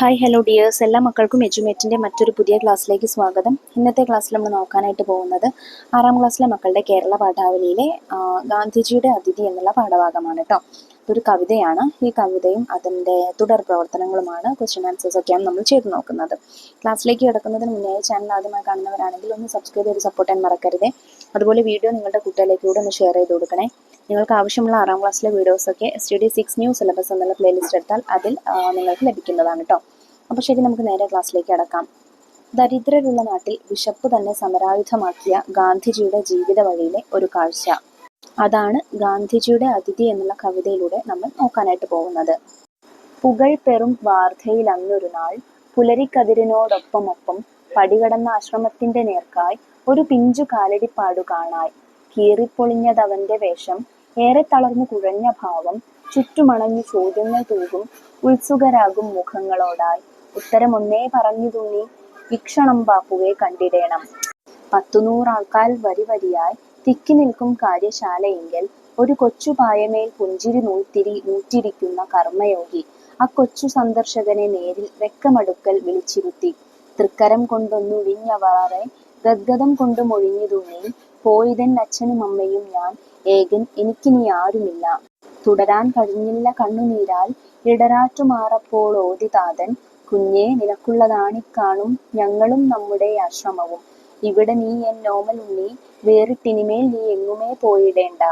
Hi hello dears, എല്ലാ മക്കൾക്കും എഡ്യൂമേറ്റിൻ്റെ മറ്റൊരു പുതിയ ക്ലാസ്സിലേക്ക് സ്വാഗതം. ഇന്നത്തെ ക്ലാസ്സിൽ നമ്മൾ നോക്കാനായിട്ട് പോകുന്നത് 6ാം ക്ലാസ്സിലെ മക്കളുടെ കേരള പാഠാവലിയിലെ ഗാന്ധിജിയുടെ അതിഥി എന്നുള്ള പാഠഭാഗമാണ് കേട്ടോ. ഇതൊരു കവിതയാണ്. ഈ കവിതയും അതിൻ്റെ തുടർ പ്രവർത്തനങ്ങളുമാണ്, ക്വസ്റ്റ്യൻ ആൻസേഴ്സ് ഒക്കെയാണ് നമ്മൾ ചെയ്ത് നോക്കുന്നത്. ക്ലാസ്സിലേക്ക് കിടക്കുന്നതിന് മുന്നേ ചാനൽ ആദ്യമായി കാണുന്നവരാണെങ്കിൽ ഒന്ന് സബ്സ്ക്രൈബ് ചെയ്ത് സപ്പോർട്ട് ചെയ്യാൻ മറക്കരുത്. അതുപോലെ വീഡിയോ നിങ്ങളുടെ കൂട്ടുകാരിലേക്ക് കൂടെ ഒന്ന് ഷെയർ ചെയ്ത് കൊടുക്കണേ. നിങ്ങൾക്ക് ആവശ്യമുള്ള 6ാം ക്ലാസ്സിലെ വീഡിയോസൊക്കെ STD6 ന്യൂ സിലബസ് എന്നുള്ള പ്ലേലിസ്റ്റ് എടുത്താൽ അതിൽ നിങ്ങൾക്ക് ലഭിക്കുന്നതാണ് കേട്ടോ. അപ്പോൾ ശരി, നമുക്ക് നേരെ ക്ലാസ്സിലേക്ക് കടക്കാം. ദരിദ്രരുള്ള നാട്ടിൽ വിശപ്പ് തന്നെ സമരായുധമാക്കിയ ഗാന്ധിജിയുടെ ജീവിത വഴിയിലെ ഒരു കാഴ്ച, അതാണ് ഗാന്ധിജിയുടെ അതിഥി എന്നുള്ള കവിതയിലൂടെ നമ്മൾ നോക്കാനായിട്ട് പോകുന്നത്. പുകൾ പെറും വാർധയിൽ അന്നൊരു നാൾ പുലരിക്കതിരിനോടൊപ്പമൊപ്പം പടികടന്ന ആശ്രമത്തിന്റെ നേർക്കായി ഒരു പിഞ്ചു കാലടിപ്പാടു കാണായി. കീറിപ്പൊളിഞ്ഞതവന്റെ വേഷം, ഏറെ തളർന്നു കുഴഞ്ഞ ഭാവം, ചുറ്റുമണഞ്ഞു ചോദ്യങ്ങൾ തൂകും ഉത്സുകരാകും മുഖങ്ങളോടായി. ഉത്തരമൊന്നേ പറഞ്ഞു തുണി, വീക്ഷണം ബാപ്പുവെ കണ്ടിടേണം. 100 ആൾക്കാർ വരി വരിയായി തിക്കി നിൽക്കും കാര്യശാലയെങ്കിൽ ഒരു കൊച്ചു പായമേൽ പുഞ്ചിരി നൂറ്റിരിക്കുന്ന കർമ്മയോഗി ആ കൊച്ചു സന്ദർശകനെ നേരിൽ വെക്കമടുക്കൽ വിളിച്ചിരുത്തി. തൃക്കരം കൊണ്ടൊന്നൊഴിഞ്ഞവറെ ഗദ്ഗതം കൊണ്ട് മൊഴിഞ്ഞു തുണി, പോയിതൻ അച്ഛനും അമ്മയും ഞാൻ ഏകൻ, എനിക്കിനി ആരുമില്ല. തുടരാൻ കഴിഞ്ഞില്ല കണ്ണുനീരാൽ ഇടരാറ്റുമാറപ്പോൾ ഓതി താതൻ, കുഞ്ഞേ നിനക്കുള്ളതാണിക്കാണും ഞങ്ങളും നമ്മുടെ ആശ്രമവും. ഇവിടെ നീ എൻ നോമലുണ്ണി, വേറിട്ടിനിമേൽ നീ എങ്ങുമേ പോയിടേണ്ട.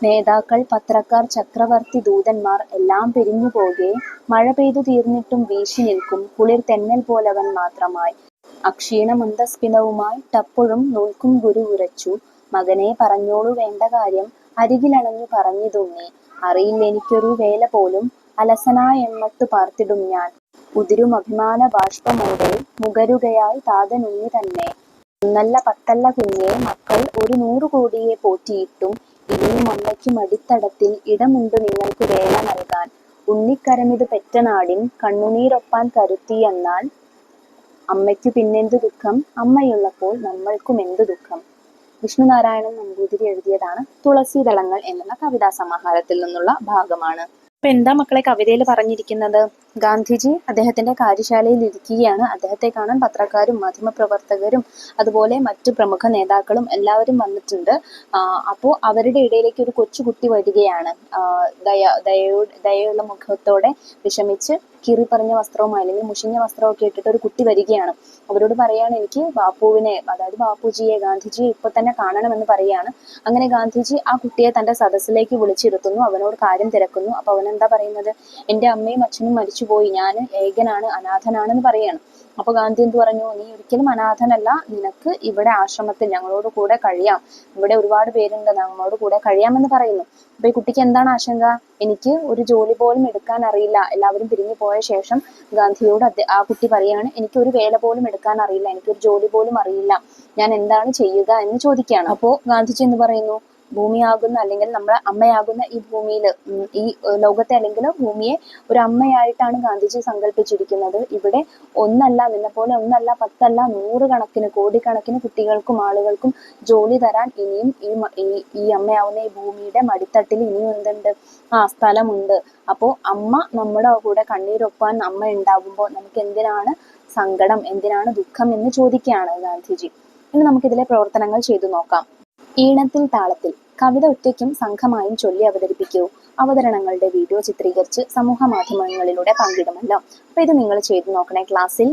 നേതാക്കൾ, പത്രക്കാർ, ചക്രവർത്തി, ദൂതന്മാർ എല്ലാം പിരിഞ്ഞു പോകെ മഴ പെയ്തു തീർന്നിട്ടും വീശി നിൽക്കും കുളിർ തെന്നൽ പോലവൻ മാത്രമായി. അക്ഷീണ മന്ദസ്മിതവുമായി ടപ്പോഴും നോൽക്കും ഗുരു ഉരച്ചു, മകനെ പറഞ്ഞോളൂ വേണ്ട കാര്യം, അരികിലണഞ്ഞു പറഞ്ഞു തുണ്ണി. അറിയില്ലെനിക്കൊരു വേല പോലും, അലസനായെമ്മട്ടു പാർത്തിടും ഞാൻ. ഉതിരും അഭിമാന ബാഷ്പമോടെ മുകരുകയായി താതനുണ്ണി തന്നെ. ഒന്നല്ല 10 കുഞ്ഞേ മക്കൾ 100 കോടിയെ പോറ്റിയിട്ടും ഇനിയും അമ്മയ്ക്കും അടിത്തടത്തിൽ ഇടമുണ്ട് നിങ്ങൾക്ക് വേല നൽകാൻ. ഉണ്ണിക്കരമിത് പെറ്റ നാടിൻ കണ്ണുനീരൊപ്പാൻ കരുത്തിയെന്നാൽ അമ്മയ്ക്കു പിന്നെന്തു ദുഃഖം, അമ്മയുള്ളപ്പോൾ നമ്മൾക്കും എന്തു ദുഃഖം. വിഷ്ണുനാരായണൻ നമ്പൂതിരി എഴുതിയതാണ്. തുളസീദളങ്ങൾ എന്നുള്ള കവിതാ സമാഹാരത്തിൽ നിന്നുള്ള ഭാഗമാണ്. അപ്പൊ എന്താ മക്കളെ കവിതയിൽ പറഞ്ഞിരിക്കുന്നത്? ഗാന്ധിജി അദ്ദേഹത്തിന്റെ കാര്യശാലയിൽ ഇരിക്കുകയാണ്. അദ്ദേഹത്തെ കാണാൻ പത്രക്കാരും മാധ്യമപ്രവർത്തകരും അതുപോലെ മറ്റു പ്രമുഖ നേതാക്കളും എല്ലാവരും വന്നിട്ടുണ്ട്. അപ്പോൾ അവരുടെ ഇടയിലേക്ക് ഒരു കൊച്ചുകുട്ടി വരികയാണ്. ദയയുള്ള മുഖത്തോടെ വിഷമിച്ച് കീറി പറഞ്ഞ വസ്ത്രവുമായി അല്ലെങ്കിൽ മുഷിഞ്ഞ വസ്ത്രമൊക്കെ ഇട്ടിട്ട് ഒരു കുട്ടി വരികയാണ്. അവരോട് പറയാണ്, എനിക്ക് ബാപ്പുവിനെ, അതായത് ബാപ്പുജിയെ, ഗാന്ധിജിയെ ഇപ്പൊ തന്നെ കാണണമെന്ന് പറയാണ്. അങ്ങനെ ഗാന്ധിജി ആ കുട്ടിയെ തന്റെ സദസ്സിലേക്ക് വിളിച്ചിരുത്തുന്നു. അവനോട് കാര്യം തിരക്കുന്നു. അപ്പൊ അവൻ എന്താ പറയുന്നത്? എന്റെ അമ്മയും അച്ഛനും മരിച്ചുപോയി, ഞാൻ ഏകനാണ്, അനാഥനാണെന്ന് പറയാണ്. അപ്പൊ ഗാന്ധി എന്ത് പറഞ്ഞു? നീ ഒരിക്കലും അനാഥനല്ല, നിനക്ക് ഇവിടെ ആശ്രമത്തിൽ ഞങ്ങളോട് കൂടെ കഴിയാം, ഇവിടെ ഒരുപാട് പേരുണ്ട്, ഞങ്ങളോട് കൂടെ കഴിയാമെന്ന് പറയുന്നു. അപ്പൊ ഈ കുട്ടിക്ക് എന്താണ് ആശങ്ക? എനിക്ക് ഒരു ജോലി പോലും എടുക്കാൻ അറിയില്ല. എല്ലാവരും പിരിഞ്ഞു പോയ ശേഷം ഗാന്ധിയോട് ആ കുട്ടി പറയാണ്, എനിക്ക് ഒരു വേല പോലും എടുക്കാൻ അറിയില്ല, എനിക്കൊരു ജോലി പോലും അറിയില്ല, ഞാൻ എന്താണ് ചെയ്യുക എന്ന് ചോദിക്കുകയാണ്. അപ്പോ ഗാന്ധിജി എന്ന് പറയുന്നു, ഭൂമിയാകുന്ന അല്ലെങ്കിൽ നമ്മുടെ അമ്മയാകുന്ന ഈ ഭൂമിയിൽ, ഈ ലോകത്തെ അല്ലെങ്കിൽ ഭൂമിയെ ഒരു അമ്മയായിട്ടാണ് ഗാന്ധിജി സങ്കല്പിച്ചിരിക്കുന്നത്. ഇവിടെ ഒന്നല്ല, നിന്നെപ്പോലെ ഒന്നല്ല 10 അല്ല 100 കണക്കിന് കോടിക്കണക്കിന് കുട്ടികൾക്കും ആളുകൾക്കും ജോലി തരാൻ ഇനിയും ഈ അമ്മയാവുന്ന ഈ ഭൂമിയുടെ മടിത്തട്ടിൽ ഇനിയും എന്തുണ്ട്? സ്ഥലമുണ്ട്. അപ്പോൾ അമ്മ നമ്മുടെ കൂടെ കണ്ണീരൊപ്പാൻ അമ്മ ഉണ്ടാകുമ്പോൾ നമുക്ക് എന്തിനാണ് സങ്കടം, എന്തിനാണ് ദുഃഖം എന്ന് ചോദിക്കുകയാണ് ഗാന്ധിജി. ഇനി നമുക്കിതിലെ പ്രവർത്തനങ്ങൾ ചെയ്തു നോക്കാം. ഈണത്തിൽ താളത്തിൽ കവിത ഒറ്റയ്ക്കും സംഘമായും ചൊല്ലി അവതരിപ്പിക്കൂ. അവതരണങ്ങളുടെ വീഡിയോ ചിത്രീകരിച്ച് സമൂഹ മാധ്യമങ്ങളിലൂടെ പങ്കിടുമല്ലോ. അപ്പൊ ഇത് നിങ്ങൾ ചെയ്തു നോക്കണേ ക്ലാസ്സിൽ.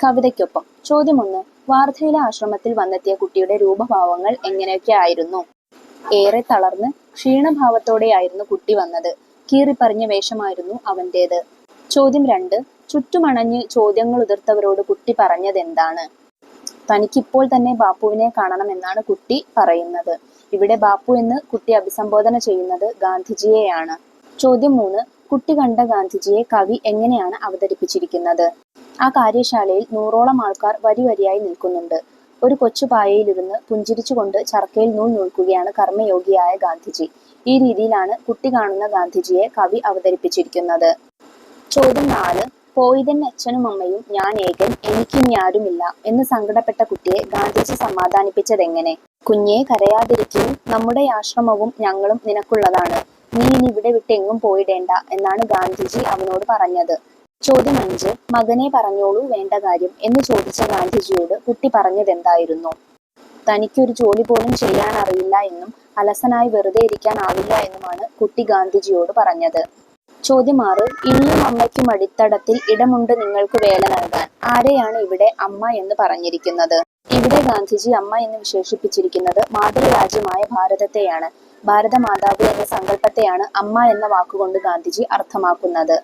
കവിതയ്ക്കൊപ്പം ചോദ്യം 1. വാർധയിലെ ആശ്രമത്തിൽ വന്നെത്തിയ കുട്ടിയുടെ രൂപഭാവങ്ങൾ എങ്ങനെയൊക്കെ ആയിരുന്നു? ഏറെ തളർന്ന് ക്ഷീണഭാവത്തോടെയായിരുന്നു കുട്ടി വന്നത്. കീറിപ്പറിഞ്ഞ വേഷമായിരുന്നു അവൻ്റേത്. ചോദ്യം 2. ചുറ്റുമണഞ്ഞ് ചോദ്യങ്ങൾ ഉതിർത്തവരോട് കുട്ടി പറഞ്ഞതെന്താണ്? തനിക്കിപ്പോൾ തന്നെ ബാപ്പുവിനെ കാണണമെന്നാണ് കുട്ടി പറയുന്നത്. ഇവിടെ ബാപ്പു എന്ന് കുട്ടി അഭിസംബോധന ചെയ്യുന്നത് ഗാന്ധിജിയെയാണ്. ചോദ്യം 3. കുട്ടി കണ്ട ഗാന്ധിജിയെ കവി എങ്ങനെയാണ് അവതരിപ്പിച്ചിരിക്കുന്നത്? ആ കാര്യശാലയിൽ 100ഓളം ആൾക്കാർ വരി വരിയായി നിൽക്കുന്നുണ്ട്. ഒരു കൊച്ചു പായയിലിരുന്ന് പുഞ്ചിരിച്ചുകൊണ്ട് ചർക്കയിൽ നൂൽ നൂൽക്കുകയാണ് കർമ്മയോഗിയായ ഗാന്ധിജി. ഈ രീതിയിലാണ് കുട്ടി കാണുന്ന ഗാന്ധിജിയെ കവി അവതരിപ്പിച്ചിരിക്കുന്നത്. ചോദ്യം 4. പോയിതൻ അച്ഛനും അമ്മയും ഞാൻ ഏകൻ, എനിക്കിനി ആരുമില്ല എന്ന് സങ്കടപ്പെട്ട കുട്ടിയെ ഗാന്ധിജി സമാധാനിപ്പിച്ചതെങ്ങനെ? കുഞ്ഞെ കരയാതിരിക്കൂ, നമ്മുടെ ആശ്രമവും ഞങ്ങളും നിനക്കുള്ളതാണ്, നീ ഇനി ഇവിടെ വിട്ട് എങ്ങും പോയിടേണ്ട എന്നാണ് ഗാന്ധിജി അവനോട് പറഞ്ഞത്. ചോദ്യം 5. മകനെ പറഞ്ഞോളൂ വേണ്ട കാര്യം എന്ന് ചോദിച്ച ഗാന്ധിജിയോട് കുട്ടി പറഞ്ഞതെന്തായിരുന്നു? തനിക്കൊരു ജോലി പോലും ചെയ്യാൻ അറിയില്ല എന്നും അലസനായി വെറുതെ ഇരിക്കാനാവില്ല എന്നുമാണ് കുട്ടി ഗാന്ധിജിയോട് പറഞ്ഞത്. ചോദ്യം 6. ഇനിയും അമ്മയ്ക്കും അടിത്തടത്തിൽ ഇടമുണ്ട് നിങ്ങൾക്ക് വേല നൽകാൻ. ആരെയാണ് ഇവിടെ അമ്മ എന്ന് പറഞ്ഞിരിക്കുന്നത്? ഇവിടെ ഗാന്ധിജി അമ്മ എന്ന് വിശേഷിപ്പിച്ചിരിക്കുന്നത് മാതൃരാജ്യമായ ഭാരതത്തെയാണ്. ഭാരതമാതാവ് എന്ന സങ്കല്പത്തെയാണ് അമ്മ എന്ന വാക്കുകൊണ്ട് ഗാന്ധിജി അർത്ഥമാക്കുന്നത്.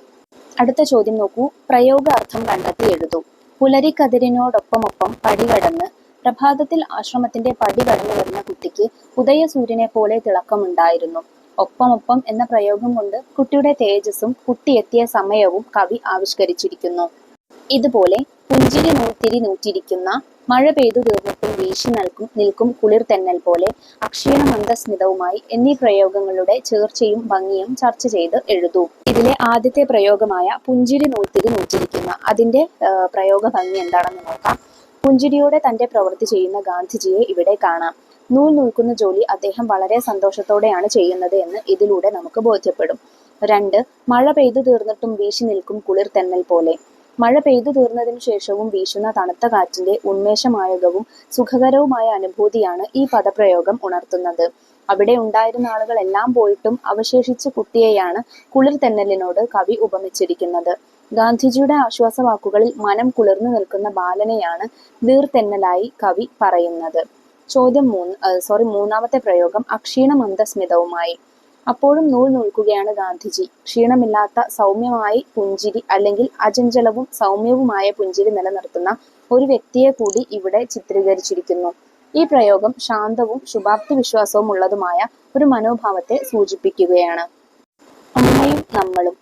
അടുത്ത ചോദ്യം നോക്കൂ. പ്രയോഗ അർത്ഥം കണ്ടെത്തി എഴുതൂ. പുലരിക്കതിരിനോടൊപ്പമൊപ്പം പടി കടന്ന്. പ്രഭാതത്തിൽ ആശ്രമത്തിന്റെ പടി കടന്നു വരുന്ന കുട്ടിക്ക് ഉദയസൂര്യനെ പോലെ തിളക്കമുണ്ടായിരുന്നു. ഒപ്പമൊപ്പം എന്ന പ്രയോഗം കൊണ്ട് കുട്ടിയുടെ തേജസ്സും കുട്ടി എത്തിയ സമയവും കവി ആവിഷ്കരിച്ചിരിക്കുന്നു. ഇതുപോലെ പുഞ്ചിരി നൂത്തിരി നൂറ്റിരിക്കുന്ന, മഴ പെയ്തു തീർന്നിട്ടും വീശി നിൽക്കും കുളിർ തെന്നൽ പോലെ, അക്ഷീണ മന്ദസ്മിതവുമായി എന്നീ പ്രയോഗങ്ങളുടെ ചേർച്ചയും ഭംഗിയും ചർച്ച ചെയ്ത് എഴുതൂ. ഇതിലെ ആദ്യത്തെ പ്രയോഗമായ പുഞ്ചിരി നൂത്തിരി നൂറ്റിരിക്കുന്ന, അതിന്റെ പ്രയോഗ ഭംഗി എന്താണെന്ന് നോക്കാം. പുഞ്ചിരിയോടെ തന്റെ പ്രവൃത്തി ചെയ്യുന്ന ഗാന്ധിജിയെ ഇവിടെ കാണാം. നൂൽ നൂൽക്കുന്ന ജോലി അദ്ദേഹം വളരെ സന്തോഷത്തോടെയാണ് ചെയ്യുന്നത് എന്ന് ഇതിലൂടെ നമുക്ക് ബോധ്യപ്പെടും. 2. മഴ പെയ്തു തീർന്നിട്ടും വീശി നിൽക്കും കുളിർ തെന്നൽ പോലെ. മഴ പെയ്തു തീർന്നതിനു ശേഷവും വീശുന്ന തണുത്ത കാറ്റിന്റെ ഉന്മേഷമായകവും സുഖകരവുമായ അനുഭൂതിയാണ് ഈ പദപ്രയോഗം ഉണർത്തുന്നത്. അവിടെ ഉണ്ടായിരുന്ന ആളുകളെല്ലാം പോയിട്ടും അവശേഷിച്ച കുട്ടിയെയാണ് കുളിർ തെന്നലിനോട് കവി ഉപമിച്ചിരിക്കുന്നത്. ഗാന്ധിജിയുടെ ആശ്വാസവാക്കുകളിൽ മനം കുളിർന്നു നിൽക്കുന്ന ബാലനെയാണ് നീർതെന്നലായി കവി പറയുന്നത്. ചോദ്യം 3. മൂന്നാമത്തെ പ്രയോഗം അക്ഷീണ മന്ദസ്മിതവുമായി. അപ്പോഴും നൂൽ നൂൽക്കുകയാണ് ഗാന്ധിജി. ക്ഷീണമില്ലാത്ത സൗമ്യമായി പുഞ്ചിരി അല്ലെങ്കിൽ അചഞ്ചലവും സൗമ്യവുമായ പുഞ്ചിരി നിലനിർത്തുന്ന ഒരു വ്യക്തിയെ കൂടി ഇവിടെ ചിത്രീകരിച്ചിരിക്കുന്നു. ഈ പ്രയോഗം ശാന്തവും ശുഭാപ്തി വിശ്വാസവും ഉള്ളതുമായ ഒരു മനോഭാവത്തെ സൂചിപ്പിക്കുകയാണ്. അമ്മയും നമ്മളും.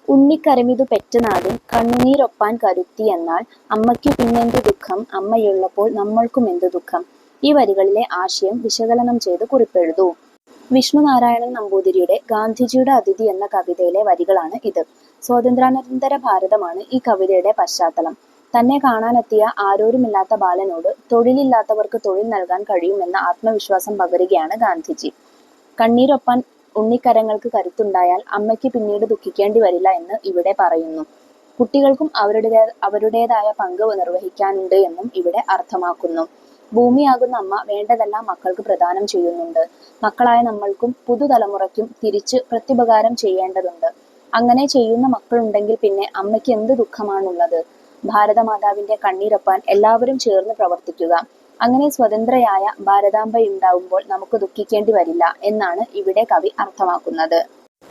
ഉണ്ണിക്കരമിതു പെറ്റനാടും കണ്ണുനീരൊപ്പാൻ കരുത്തി എന്നാൽ അമ്മയ്ക്കു പിന്നെന്ത് ദുഃഖം, അമ്മയുള്ളപ്പോൾ നമ്മൾക്കും എന്ത് ദുഃഖം. ഈ വരികളിലെ ആശയം വിശകലനം ചെയ്ത് കുറിപ്പെഴുതൂ. വിഷ്ണുനാരായണൻ നമ്പൂതിരിയുടെ ഗാന്ധിജിയുടെ അതിഥി എന്ന കവിതയിലെ വരികളാണ് ഇത്. സ്വാതന്ത്ര്യാനന്തര ഭാരതമാണ് ഈ കവിതയുടെ പശ്ചാത്തലം. തന്നെ കാണാനെത്തിയ ആരോരുമില്ലാത്ത ബാലനോട് തൊഴിലില്ലാത്തവർക്ക് തൊഴിൽ നൽകാൻ കഴിയുമെന്ന ആത്മവിശ്വാസം പകരുകയാണ് ഗാന്ധിജി. കണ്ണീരൊപ്പാൻ ഉണ്ണിക്കരങ്ങൾക്ക് കരുത്തുണ്ടായാൽ അമ്മയ്ക്ക് പിന്നീട് ദുഃഖിക്കേണ്ടി വരില്ല എന്ന് ഇവിടെ പറയുന്നു. കുട്ടികൾക്കും അവരുടേതായ പങ്ക് നിർവഹിക്കാനുണ്ട് എന്നും ഇവിടെ അർത്ഥമാക്കുന്നു. ഭൂമിയാകുന്ന അമ്മ വേണ്ടതെല്ലാം മക്കൾക്ക് പ്രദാനം ചെയ്യുന്നുണ്ട്. മക്കളായ നമ്മൾക്കും പുതുതലമുറയ്ക്കും തിരിച്ച് പ്രത്യുപകാരം ചെയ്യേണ്ടതുണ്ട്. അങ്ങനെ ചെയ്യുന്ന മക്കളുണ്ടെങ്കിൽ പിന്നെ അമ്മയ്ക്ക് എന്ത് ദുഃഖമാണുള്ളത്? ഭാരതമാതാവിന്റെ കണ്ണീരൊപ്പാൻ എല്ലാവരും ചേർന്ന് പ്രവർത്തിക്കുക. അങ്ങനെ സ്വതന്ത്രയായ ഭാരതാംബയുണ്ടാവുമ്പോൾ നമുക്ക് ദുഃഖിക്കേണ്ടി വരില്ല എന്നാണ് ഇവിടെ കവി അർത്ഥമാക്കുന്നത്.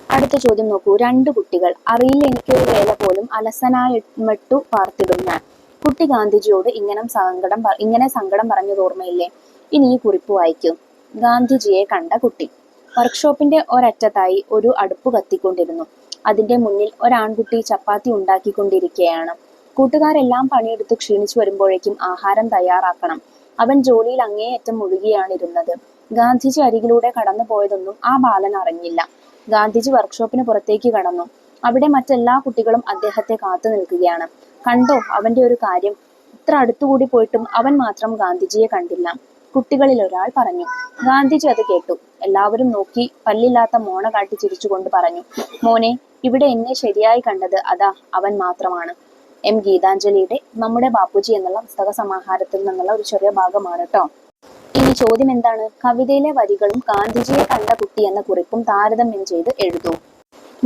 അടുത്ത ചോദ്യം നോക്കൂ. 2 കുട്ടികൾ. അറിയില്ല എനിക്കൊരു വേല പോലും അലസനായിട്ടു പാർത്തിടും ഞാൻ. കുട്ടി ഗാന്ധിജിയോട് ഇങ്ങനെ സങ്കടം പറഞ്ഞത് ഓർമ്മയില്ലേ? ഇനി ഈ കുറിപ്പ് വായിക്കും. ഗാന്ധിജിയെ കണ്ട കുട്ടി. വർക്ക്ഷോപ്പിന്റെ ഒരറ്റത്തായി ഒരു അടുപ്പ് കത്തിക്കൊണ്ടിരുന്നു. അതിന്റെ മുന്നിൽ ഒരാൺകുട്ടി ചപ്പാത്തി ഉണ്ടാക്കിക്കൊണ്ടിരിക്കുകയാണ്. കൂട്ടുകാരെല്ലാം പണിയെടുത്ത് ക്ഷീണിച്ചു വരുമ്പോഴേക്കും ആഹാരം തയ്യാറാക്കണം. അവൻ ജോലിയിൽ അങ്ങേയറ്റം മുഴുകിയാണിരുന്നത്. ഗാന്ധിജി അരികിലൂടെ കടന്നു പോയതൊന്നും ആ ബാലൻ അറിഞ്ഞില്ല. ഗാന്ധിജി വർക്ക്ഷോപ്പിന് പുറത്തേക്ക് കടന്നു. അവിടെ മറ്റെല്ലാ കുട്ടികളും അദ്ദേഹത്തെ കാത്തു നിൽക്കുകയാണ്. കണ്ടോ അവന്റെ ഒരു കാര്യം, ഇത്ര അടുത്തുകൂടി പോയിട്ടും അവൻ മാത്രം ഗാന്ധിജിയെ കണ്ടില്ല. കുട്ടികളിൽ ഒരാൾ പറഞ്ഞു. ഗാന്ധിജി അത് കേട്ടു. എല്ലാവരും നോക്കി പല്ലില്ലാത്ത മോണ കാട്ടി ചിരിച്ചുകൊണ്ട് പറഞ്ഞു, മോനെ, ഇവിടെ എന്നെ ശരിയായി കണ്ടത് അതാ അവൻ മാത്രമാണ്. എം ഗീതാഞ്ജലിയുടെ നമ്മുടെ ബാപ്പുജി എന്നുള്ള പുസ്തക സമാഹാരത്തിൽ നിന്നുള്ള ഒരു ചെറിയ ഭാഗമാണ് കേട്ടോ. ഇനി ചോദ്യം എന്താണ്? കവിതയിലെ വരികളും ഗാന്ധിജിയെ കണ്ട കുട്ടി എന്ന കുറിപ്പും താരതമ്യം ചെയ്ത് എഴുതൂ.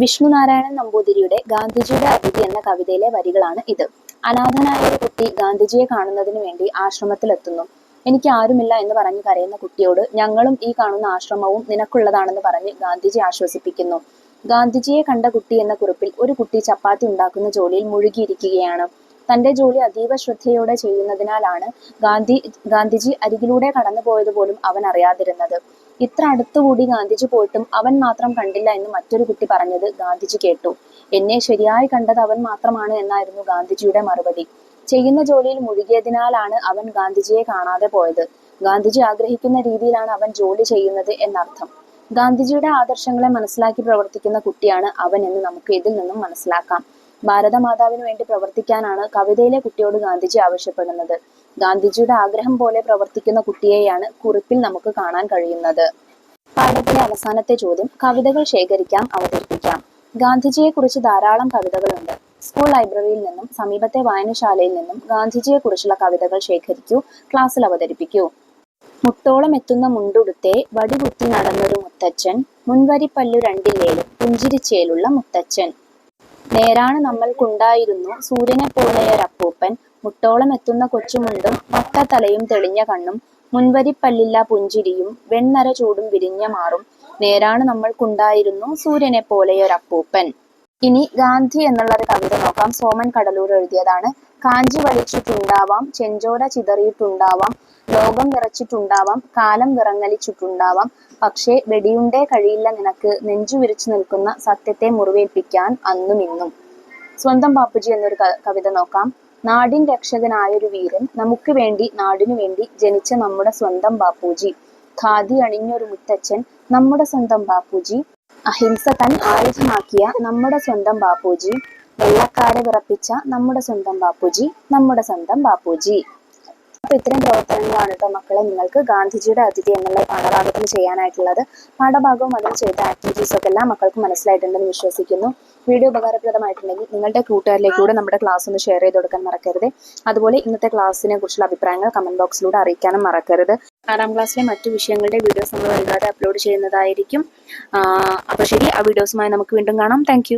വിഷ്ണുനാരായണൻ നമ്പൂതിരിയുടെ ഗാന്ധിജിയുടെ അതിഥി എന്ന കവിതയിലെ വരികളാണ് ഇത്. അനാഥനായ ഒരു കുട്ടി ഗാന്ധിജിയെ കാണുന്നതിന് വേണ്ടി ആശ്രമത്തിലെത്തുന്നു. എനിക്ക് ആരുമില്ല എന്ന് പറഞ്ഞ് കരയുന്ന കുട്ടിയോട് ഞങ്ങളും ഈ കാണുന്ന ആശ്രമവും നിനക്കുള്ളതാണെന്ന് പറഞ്ഞ് ഗാന്ധിജി ആശ്വസിപ്പിക്കുന്നു. ഗാന്ധിജിയെ കണ്ട കുട്ടി എന്ന കുറിപ്പിൽ ഒരു കുട്ടി ചപ്പാത്തി ഉണ്ടാക്കുന്ന ജോലിയിൽ മുഴുകിയിരിക്കുകയാണ്. തന്റെ ജോലി അതീവ ശ്രദ്ധയോടെ ചെയ്യുന്നതിനാലാണ് ഗാന്ധിജി അരികിലൂടെ കടന്നു പോയത് പോലും അവൻ അറിയാതിരുന്നത്. ഇത്ര അടുത്തുകൂടി ഗാന്ധിജി പോയിട്ടും അവൻ മാത്രം കണ്ടില്ല എന്ന് മറ്റൊരു കുട്ടി പറഞ്ഞത് ഗാന്ധിജി കേട്ടു. എന്നെ ശരിയായി കണ്ടത് അവൻ മാത്രമാണ് എന്നായിരുന്നു ഗാന്ധിജിയുടെ മറുപടി. ചെയ്യുന്ന ജോലിയിൽ മുഴുകിയതിനാലാണ് അവൻ ഗാന്ധിജിയെ കാണാതെ പോയത്. ഗാന്ധിജി ആഗ്രഹിക്കുന്ന രീതിയിലാണ് അവൻ ജോലി ചെയ്യുന്നത് എന്നർത്ഥം. ഗാന്ധിജിയുടെ ആദർശങ്ങളെ മനസ്സിലാക്കി പ്രവർത്തിക്കുന്ന കുട്ടിയാണ് അവൻ എന്ന് നമുക്ക് ഇതിൽ നിന്നും മനസ്സിലാക്കാം. ഭാരതമാതാവിന് വേണ്ടി പ്രവർത്തിക്കാനാണ് കവിതയിലെ കുട്ടിയോട് ഗാന്ധിജി ആവശ്യപ്പെടുന്നത്. ഗാന്ധിജിയുടെ ആഗ്രഹം പോലെ പ്രവർത്തിക്കുന്ന കുട്ടിയെയാണ് കുറിപ്പിൽ നമുക്ക് കാണാൻ കഴിയുന്നത്. പാഠത്തിലെ അവസാനത്തെ ചോദ്യം. കവിതകൾ ശേഖരിക്കാം, അവതരിപ്പിക്കാം. ഗാന്ധിജിയെ കുറിച്ച് ധാരാളം കവിതകളുണ്ട്. സ്കൂൾ ലൈബ്രറിയിൽ നിന്നും സമീപത്തെ വായനശാലയിൽ നിന്നും ഗാന്ധിജിയെക്കുറിച്ചുള്ള കവിതകൾ ശേഖരിക്കൂ, ക്ലാസ്സിൽ അവതരിപ്പിക്കൂ. മുട്ടോളം എത്തുന്ന മുണ്ടുടുത്തേ വടികുത്തി നടന്നൊരു മുത്തച്ഛൻ, മുൻവരിപ്പല്ലു രണ്ടില്ലേലും പുഞ്ചിരിച്ചേലുള്ള മുത്തച്ഛൻ. നേരാണ് നമ്മൾക്കുണ്ടായിരുന്നു സൂര്യനെ പോലെയൊരപ്പൂപ്പൻ, മുട്ടോളം എത്തുന്ന കൊച്ചുമുണ്ടും വട്ടത്തലയും തെളിഞ്ഞ കണ്ണും, മുൻവരിപ്പല്ലില്ല പുഞ്ചിരിയും വെണ്ണര ചൂടും വിരിഞ്ഞ മാറും. നേരാണ് നമ്മൾക്കുണ്ടായിരുന്നു സൂര്യനെ പോലെയൊരപ്പൂപ്പൻ. ഇനി ഗാന്ധി എന്നുള്ള ഒരു കവിത നോക്കാം. സോമൻ കടലൂർ എഴുതിയതാണ്. കാഞ്ചി വലിച്ചിട്ടുണ്ടാവാം, ചെഞ്ചോര ചിതറിയിട്ടുണ്ടാവാം, ലോകം വിറച്ചിട്ടുണ്ടാവാം, കാലം വിറങ്ങലിച്ചിട്ടുണ്ടാവാം, പക്ഷേ വെടിയുണ്ടേ കഴിയില്ല നിനക്ക് നെഞ്ചു വിരിച്ചു നിൽക്കുന്ന സത്യത്തെ മുറിവേൽപ്പിക്കാൻ അന്നും ഇന്നും. സ്വന്തം ബാപ്പുജി എന്നൊരു കവിത നോക്കാം. നാടിൻ രക്ഷകനായൊരു വീരൻ, നമുക്ക് വേണ്ടി നാടിനു വേണ്ടി ജനിച്ച നമ്മുടെ സ്വന്തം ബാപ്പുജി. ഖാദി അണിഞ്ഞൊരു മുത്തച്ഛൻ, നമ്മുടെ സ്വന്തം ബാപ്പുജി. അഹിംസ തൻ ആയുധമാക്കിയ നമ്മുടെ സ്വന്തം ബാപ്പുജി. വെള്ളക്കാരെ വിറപ്പിച്ച നമ്മുടെ സ്വന്തം ബാപ്പുജി, നമ്മുടെ സ്വന്തം ബാപ്പുജി. അപ്പൊ ഇത്തരം പ്രവർത്തനങ്ങളാണ് കേട്ടോ മക്കളെ നിങ്ങൾക്ക് ഗാന്ധിജിയുടെ അതിഥി എന്നുള്ള പാഠഭാഗത്തിൽ ചെയ്യാനായിട്ടുള്ളത്. പാഠഭാഗവും അതിൽ ചെയ്ത ആക്ടിവിറ്റീസ് ഒക്കെ എല്ലാ മക്കൾക്കും മനസ്സിലായിട്ടുണ്ടെന്ന് വിശ്വസിക്കുന്നു. വീഡിയോ ഉപകാരപ്രദമായിട്ടുണ്ടെങ്കിൽ നിങ്ങളുടെ കൂട്ടുകാരിലേക്ക് കൂടെ നമ്മുടെ ക്ലാസ് ഒന്ന് ഷെയർ ചെയ്ത് കൊടുക്കാൻ മറക്കരുത്. അതുപോലെ ഇന്നത്തെ ക്ലാസ്സിനെ കുറിച്ചുള്ള അഭിപ്രായങ്ങൾ കമന്റ് ബോക്സിലൂടെ അറിയിക്കാനും മറക്കരുത്. 6ാം ക്ലാസ്സിലെ മറ്റു വിഷയങ്ങളുടെ വീഡിയോസ് നമ്മൾ വൈകാതെ അപ്ലോഡ് ചെയ്യുന്നതായിരിക്കും. അപ്പോൾ ശരി, ആ വീഡിയോസുമായി നമുക്ക് വീണ്ടും കാണാം. താങ്ക്